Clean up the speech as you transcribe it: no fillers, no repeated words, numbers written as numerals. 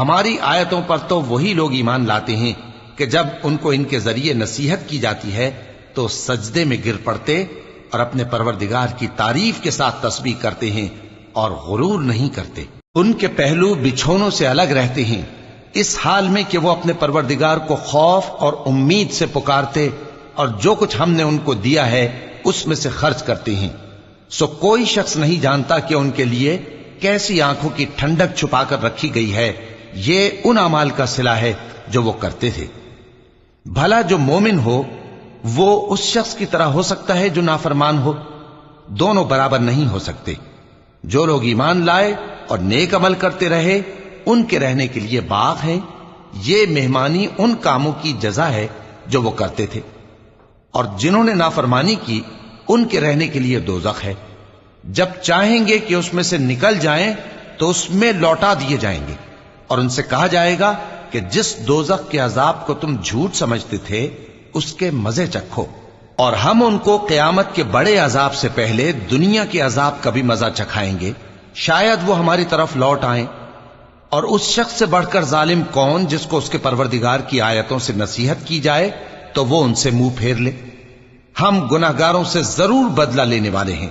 ہماری آیتوں پر تو وہی لوگ ایمان لاتے ہیں کہ جب ان کو ان کے ذریعے نصیحت کی جاتی ہے تو سجدے میں گر پڑتے اور اپنے پروردگار کی تعریف کے ساتھ تسبیح کرتے ہیں اور غرور نہیں کرتے۔ ان کے پہلو بچھونوں سے الگ رہتے ہیں، اس حال میں کہ وہ اپنے پروردگار کو خوف اور امید سے پکارتے اور جو کچھ ہم نے ان کو دیا ہے اس میں سے خرچ کرتے ہیں۔ سو کوئی شخص نہیں جانتا کہ ان کے لیے کیسی آنکھوں کی ٹھنڈک چھپا کر رکھی گئی ہے، یہ ان اعمال کا صلہ ہے جو وہ کرتے تھے۔ بھلا جو مومن ہو وہ اس شخص کی طرح ہو سکتا ہے جو نافرمان ہو؟ دونوں برابر نہیں ہو سکتے۔ جو لوگ ایمان لائے اور نیک عمل کرتے رہے ان کے رہنے کے لیے باغ ہیں، یہ مہمانی ان کاموں کی جزا ہے جو وہ کرتے تھے، اور جنہوں نے نافرمانی کی ان کے رہنے کے لیے دوزخ ہے، جب چاہیں گے کہ اس میں سے نکل جائیں تو اس میں لوٹا دیے جائیں گے، اور ان سے کہا جائے گا کہ جس دوزخ کے عذاب کو تم جھوٹ سمجھتے تھے اس کے مزے چکھو، اور ہم ان کو قیامت کے بڑے عذاب سے پہلے دنیا کے عذاب کا بھی مزہ چکھائیں گے، شاید وہ ہماری طرف لوٹ آئیں۔ اور اس شخص سے بڑھ کر ظالم کون جس کو اس کے پروردگار کی آیتوں سے نصیحت کی جائے تو وہ ان سے منہ پھیر لے۔ ہم گناہگاروں سے ضرور بدلہ لینے والے ہیں۔